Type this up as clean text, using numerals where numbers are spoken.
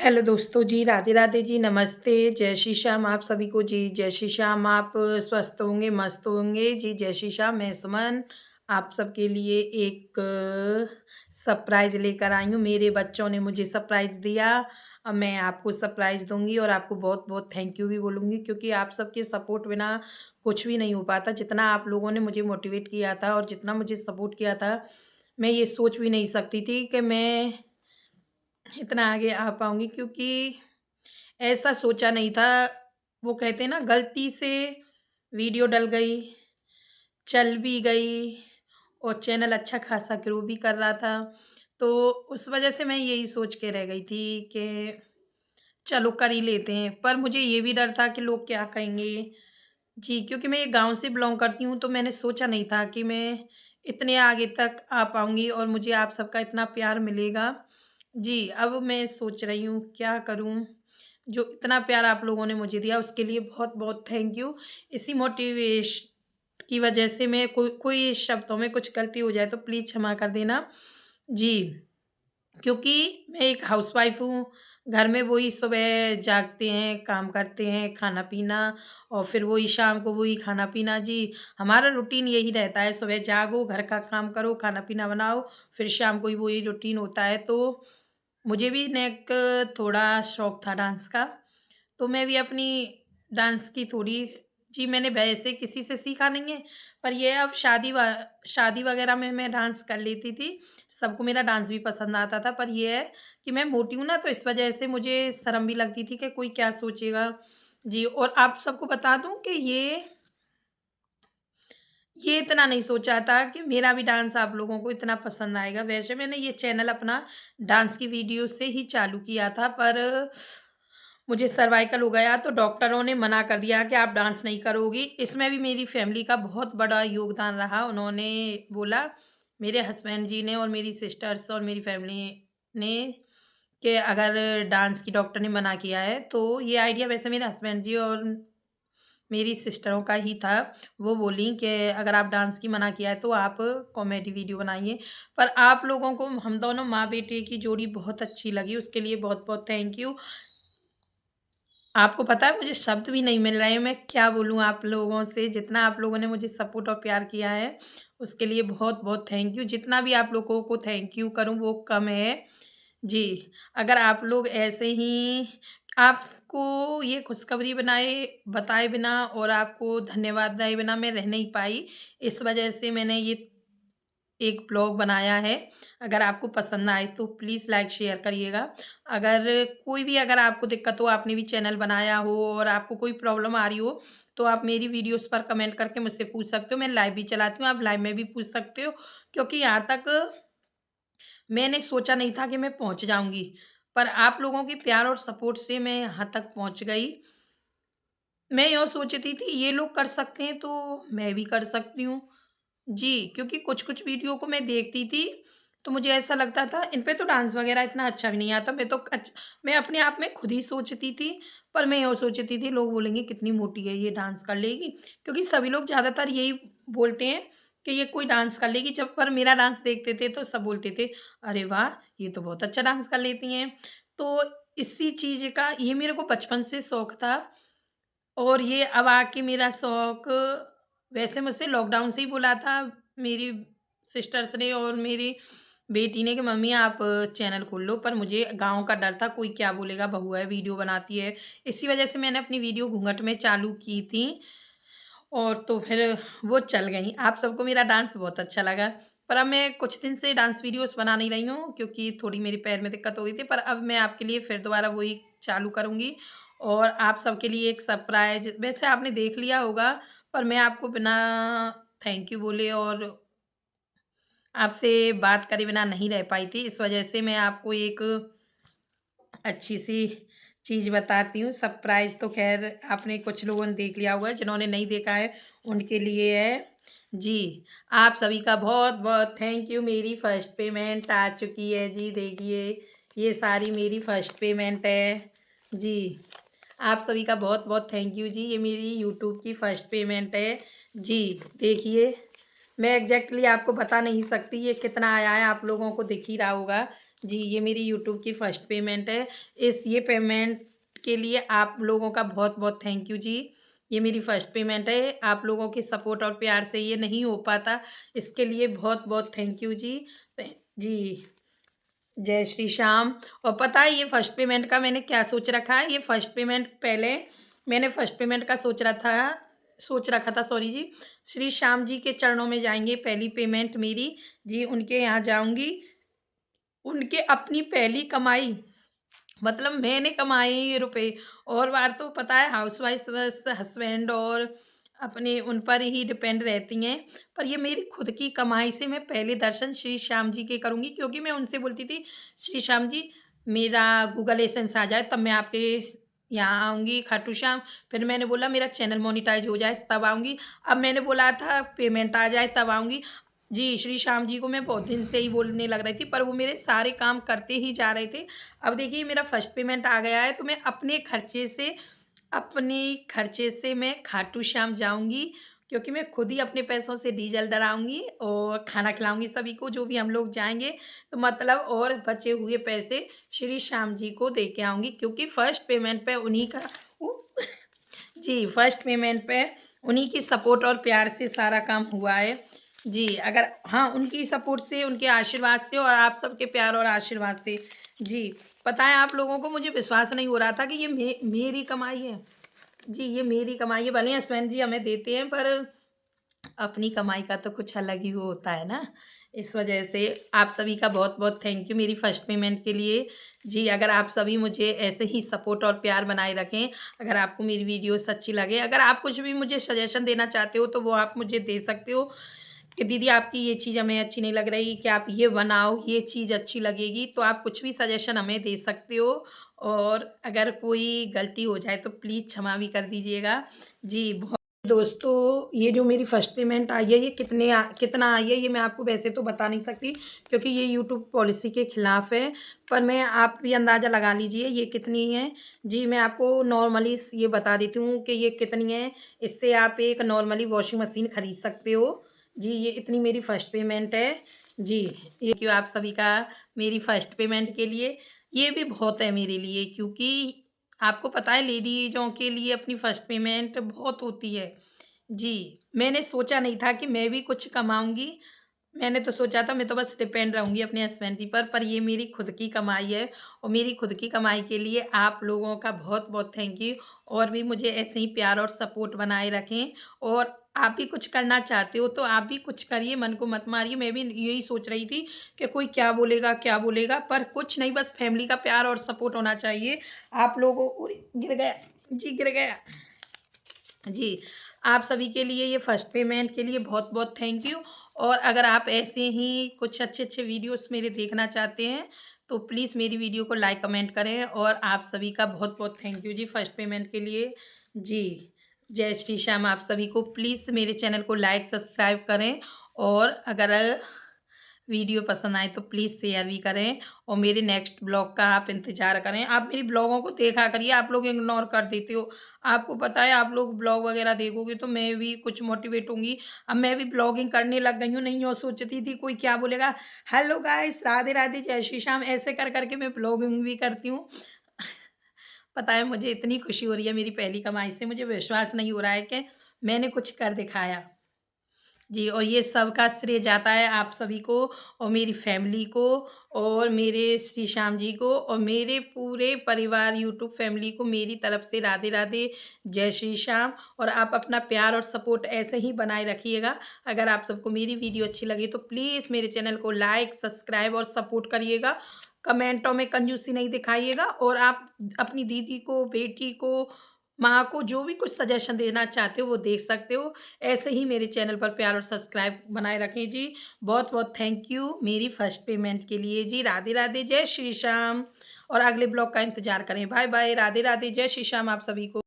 Hello दोस्तों जी, राधे राधे जी, नमस्ते, जय श्री श्याम आप सभी को जी, जय श्री श्याम। आप स्वस्थ होंगे, मस्त होंगे जी, जय श्री श्याम। मैं सुमन आप सबके लिए एक सरप्राइज़ लेकर आई हूँ। मेरे बच्चों ने मुझे सरप्राइज़ दिया, अब मैं आपको सरप्राइज़ दूँगी और आपको बहुत-बहुत थैंक यू भी बोलूँगी, क्योंकि आप सबके सपोर्ट बिना कुछ भी नहीं हो पाता। जितना आप लोगों ने मुझे मोटिवेट किया था और जितना मुझे सपोर्ट किया था, मैं ये सोच भी नहीं सकती थी कि मैं इतना आगे आ पाऊँगी, क्योंकि ऐसा सोचा नहीं था। वो कहते हैं ना, गलती से वीडियो डल गई, चल भी गई और चैनल अच्छा खासा ग्रो भी कर रहा था। तो उस वजह से मैं यही सोच के रह गई थी कि चलो कर ही लेते हैं। पर मुझे ये भी डर था कि लोग क्या कहेंगे? जी, क्योंकि मैं एक गाँव से बिलॉन्ग करती हूँ, तो मैंने सोचा नहीं था कि मैं इतने आगे तक आ पाऊँगी और मुझे आप सबका इतना प्यार मिलेगा। जी, अब मैं सोच रही हूँ क्या करूँ? जो इतना प्यार आप लोगों ने मुझे दिया उसके लिए बहुत-बहुत थैंक यू। इसी मोटिवेश की वजह से मैं कोई शब्दों में कुछ गलती हो जाए तो प्लीज़ क्षमा कर देना। जी। क्योंकि मैं एक हाउसवाइफ़ हूँ, घर में वही सुबह जागते हैं, काम करते हैं, खाना-पीना और फिर वही शाम को वही खाना-पीना जी, हमारा रूटीन यही रहता है, सुबह जागो, घर का काम करो, खाना-पीना बनाओ, फिर शाम को ही वही रूटीन होता है। तो मुझे भी थोड़ा शौक था डांस का, तो मैं भी अपनी डांस की थोड़ी जी, मैंने वैसे किसी से सीखा नहीं है, पर ये अब शादी वगैरह में मैं डांस कर लेती थी। सबको मेरा डांस भी पसंद आता था, पर ये है कि मैं मोटी हूँ ना, तो इस वजह से मुझे शर्म भी लगती थी कि कोई क्या सोचेगा? जी, और आप सबको बता दूँ कि ये इतना नहीं सोचा था कि मेरा भी डांस आप लोगों को इतना पसंद आएगा। वैसे मैंने ये चैनल अपना डांस की वीडियो से ही चालू किया था, पर मुझे सर्वाइकल हो गया तो डॉक्टरों ने मना कर दिया कि आप डांस नहीं करोगी। इसमें भी मेरी फैमिली का बहुत बड़ा योगदान रहा। उन्होंने बोला, मेरे हस्बैंड जी ने और मेरी सिस्टर्स और मेरी फैमिली ने, कि अगर डांस की डॉक्टर ने मना किया है, तो ये आइडिया वैसे मेरे हस्बैंड जी और मेरी सिस्टरों का ही था। वो बोली कि अगर आप डांस की मना किया है तो आप कॉमेडी वीडियो बनाइए। पर आप लोगों को हम दोनों माँ-बेटे की जोड़ी बहुत अच्छी लगी, उसके लिए बहुत-बहुत थैंक यू। आपको पता है मुझे शब्द भी नहीं मिल रहे हैं, मैं क्या बोलूँ आप लोगों से, जितना आप लोगों ने मुझे सपोर्ट और प्यार किया है, उसके लिए बहुत-बहुत थैंक यू। जितना भी आप लोगों को थैंक यू करूँ वो कम है। जी, अगर आप लोग ऐसे ही आपको ये खुशखबरी बताए बिना और आपको धन्यवाद दिए बिना मैं रह नहीं पाई। इस वजह से मैंने ये एक ब्लॉग बनाया है। अगर आपको पसंद आए तो प्लीज़ लाइक शेयर करिएगा। अगर आपको दिक्कत हो, आपने भी चैनल बनाया हो और आपको कोई प्रॉब्लम आ रही हो, तो आप मेरी वीडियोज़ पर कमेंट करके मुझसे पूछ सकते हो। मैं लाइव भी चलाती हूँ, आप लाइव में भी पूछ सकते हो, क्योंकि यहाँ तक मैंने सोचा नहीं था कि मैं पहुँच जाऊँगी। पर आप लोगों के प्यार और सपोर्ट से मैं यहाँ तक पहुँच गई। मैं यूँ सोचती थी ये लोग कर सकते हैं तो मैं भी कर सकती हूँ। जी, क्योंकि कुछ-कुछ वीडियो को मैं देखती थी, तो मुझे ऐसा लगता था इन पे तो डांस वगैरह इतना अच्छा भी नहीं आता। मैं अपने आप में खुद ही सोचती थी, पर मैं यूँ सोचती थी लोग बोलेंगे कितनी मोटी है ये डांस कर लेगी? क्योंकि सभी लोग ज़्यादातर यही बोलते हैं कि ये कोई डांस कर लेगी। जब पर मेरा डांस देखते थे तो सब बोलते थे, "अरे वाह! ये तो बहुत अच्छा डांस कर लेती हैं।" तो इसी चीज़ का ये मेरे को बचपन से शौक था और ये अब आके मेरा शौक वैसे मुझसे लॉकडाउन से ही बोला था मेरी सिस्टर्स ने और मेरी बेटी ने कि मम्मी आप चैनल खोल लो, पर मुझे गाँव का डर था कोई क्या बोलेगा, बहू है वीडियो बनाती है। इसी वजह से मैंने अपनी वीडियो घूँघट में चालू की थी और तो फिर वो चल गई। आप सबको मेरा डांस बहुत अच्छा लगा। पर अब मैं कुछ दिन से डांस वीडियोज़ बना नहीं रही हूँ, क्योंकि थोड़ी मेरे पैर में दिक्कत हो गई थी, पर अब मैं आपके लिए फिर दोबारा वही चालू करूँगी और आप सबके लिए एक सरप्राइज़ वैसे आपने देख लिया होगा, पर मैं आपको बिना थैंक यू बोले और आपसे बात करे बिना नहीं रह पाई थी। इस वजह से मैं आपको एक अच्छी-सी चीज़ बताती हूँ। सरप्राइज़ तो ख़ैर आपने कुछ लोगों ने देख लिया होगा, जिन्होंने नहीं देखा है उनके लिए है। जी, आप सभी का बहुत-बहुत थैंक यू। मेरी फर्स्ट पेमेंट आ चुकी है जी, देखिए ये सारी मेरी फर्स्ट पेमेंट है। जी, आप सभी का बहुत-बहुत थैंक यू जी, ये मेरी यूट्यूब की फर्स्ट पेमेंट है। जी, देखिए मैं एग्ज़ैक्टली आपको बता नहीं सकती ये कितना आया है, आप लोगों को दिख ही रहा होगा। जी, ये मेरी यूट्यूब की फर्स्ट पेमेंट है। ये पेमेंट के लिए आप लोगों का बहुत-बहुत थैंक यू जी। ये मेरी फर्स्ट पेमेंट है। आप लोगों के सपोर्ट और प्यार से ये नहीं हो पाता। इसके लिए बहुत-बहुत थैंक यू जी। जी, जय श्री श्याम। और पता है ये फर्स्ट पेमेंट का मैंने क्या सोच रखा है? ये फर्स्ट पेमेंट पहले मैंने फर्स्ट पेमेंट का सोच रखा था सॉरी जी। श्री श्याम जी के चरणों में जाएँगे पहली पेमेंट मेरी। जी, उनके यहाँ जाऊँगी। उनके अपनी पहली कमाई मतलब मैंने कमाए ये रुपए। और बार तो पता है हाउसवाइफ बस हस्बैंड और अपने उन पर ही डिपेंड रहती हैं। पर ये मेरी खुद की कमाई से मैं पहले दर्शन श्री श्याम जी के करूँगी, क्योंकि मैं उनसे बोलती थी, श्री श्याम जी मेरा गूगल एसेंस आ जाए तब मैं आपके यहाँ आऊँगी खाटू श्याम। फिर मैंने बोला मेरा चैनल मोनेटाइज हो जाए तब आऊँगी। अब मैंने बोला था पेमेंट आ जाए तब आऊँगी। जी, श्री श्याम जी को मैं बहुत दिन से ही बोलने लग रही थी, पर वो मेरे सारे काम करते ही जा रहे थे। अब देखिए मेरा फर्स्ट पेमेंट आ गया है, तो मैं अपने खर्चे से मैं खाटू श्याम जाऊँगी, क्योंकि मैं खुद ही अपने पैसों से डीज़ल डलाऊँगी और खाना खिलाऊँगी सभी को जो भी हम लोग जाएँगे। तो मतलब और बचे हुए पैसे श्री श्याम जी को दे के आऊँगी, क्योंकि फर्स्ट पेमेंट पे उन्हीं का उ जी, फर्स्ट पेमेंट पे उन्हीं की सपोर्ट और प्यार से सारा काम हुआ है। जी, अगर हाँ, उनकी सपोर्ट से, उनके आशीर्वाद से और आप सबके प्यार और आशीर्वाद से। जी, पता है आप लोगों को मुझे विश्वास नहीं हो रहा था कि ये मेरी कमाई है। जी, ये मेरी कमाई है, भले ही हस्बैंड जी हमें देते हैं, पर अपनी कमाई का तो कुछ अलग ही वो होता है ना। इस वजह से आप सभी का बहुत-बहुत थैंक यू मेरी फर्स्ट पेमेंट के लिए। जी, अगर आप सभी मुझे ऐसे ही सपोर्ट और प्यार बनाए रखें, अगर आपको मेरी वीडियोज़ अच्छी लगे, अगर आप कुछ भी मुझे सजेशन देना चाहते हो, तो वो आप मुझे दे सकते हो कि दीदी आपकी ये चीज़ हमें अच्छी नहीं लग रही, कि आप ये बनाओ, ये चीज़ अच्छी लगेगी। तो आप कुछ भी सजेशन हमें दे सकते हो, और अगर कोई गलती हो जाए तो प्लीज़ क्षमा भी कर दीजिएगा। जी, बहुत दोस्तों, ये जो मेरी फर्स्ट पेमेंट आई है, ये कितना आई है, ये मैं आपको वैसे तो बता नहीं सकती, क्योंकि ये यूट्यूब पॉलिसी के खिलाफ है। पर मैं आप भी अंदाज़ा लगा लीजिए ये कितनी है। जी, मैं आपको नॉर्मली ये बता देती हूँ कि ये कितनी है। इससे आप एक नॉर्मली वॉशिंग मशीन खरीद सकते हो। जी, ये इतनी मेरी फर्स्ट पेमेंट है। जी, ये क्यों आप सभी का मेरी फर्स्ट पेमेंट के लिए, ये भी बहुत है मेरे लिए, क्योंकि आपको पता है लेडीज़ों के लिए अपनी फर्स्ट पेमेंट बहुत होती है। जी, मैंने सोचा नहीं था कि मैं भी कुछ कमाऊँगी। मैंने तो सोचा था मैं तो बस डिपेंड रहूँगी अपने हस्बैंड जी पर ये मेरी खुद की कमाई है, और मेरी खुद की कमाई के लिए आप लोगों का बहुत-बहुत थैंक यू। और भी मुझे ऐसे ही प्यार और सपोर्ट बनाए रखें। और आप भी कुछ करना चाहते हो तो आप भी कुछ करिए, मन को मत मारिए। मैं भी यही सोच रही थी कि कोई क्या बोलेगा, पर कुछ नहीं, बस फैमिली का प्यार और सपोर्ट होना चाहिए। आप लोगों अरे! गिर गया। जी, गिर गया। जी, आप सभी के लिए ये फर्स्ट पेमेंट के लिए बहुत-बहुत थैंक यू। और अगर आप ऐसे ही कुछ अच्छे-अच्छे वीडियोज़ मेरे देखना चाहते हैं, तो प्लीज़ मेरी वीडियो को लाइक, कमेंट करें। और आप सभी का बहुत-बहुत थैंक यू जी फर्स्ट पेमेंट के लिए। जी, जय श्री श्याम। आप सभी को प्लीज़ मेरे चैनल को लाइक, सब्सक्राइब करें, और अगर वीडियो पसंद आए तो प्लीज़ शेयर भी करें, और मेरे नेक्स्ट ब्लॉग का आप इंतज़ार करें। आप मेरी ब्लॉगों को देखा करिए, आप लोग इग्नोर कर देते हो। आपको पता है आप लोग ब्लॉग वगैरह देखोगे तो मैं भी कुछ मोटिवेट होंगी। अब मैं भी ब्लॉगिंग करने लग गई हूँ, नहीं और सोचती थी कोई क्या बोलेगा। हेलो गाइस, राधे राधे, जय श्री श्याम, ऐसे कर के मैं ब्लॉगिंग भी करती हूँ। पता है मुझे इतनी खुशी हो रही है मेरी पहली कमाई से, मुझे विश्वास नहीं हो रहा है कि मैंने कुछ कर दिखाया। जी, और ये सब का श्रेय जाता है आप सभी को, और मेरी फैमिली को, और मेरे श्री श्याम जी को, और मेरे पूरे परिवार यूट्यूब फैमिली को मेरी तरफ से राधे राधे, जय श्री श्याम। और आप अपना प्यार और सपोर्ट ऐसे ही बनाए रखिएगा। अगर आप सबको मेरी वीडियो अच्छी लगी तो प्लीज़ मेरे चैनल को लाइक, सब्सक्राइब और सपोर्ट करिएगा। कमेंटों में कंजूसी नहीं दिखाइएगा, और आप अपनी दीदी को, बेटी को, माँ को जो भी कुछ सजेशन देना चाहते हो वो देख सकते हो। ऐसे ही मेरे चैनल पर प्यार और सब्सक्राइब बनाए रखें जी। बहुत-बहुत थैंक यू मेरी फर्स्ट पेमेंट के लिए जी। राधे राधे, जय श्री श्याम। और अगले ब्लॉग का इंतज़ार करें। बाय बाय, राधे राधे, जय श्री श्याम आप सभी को।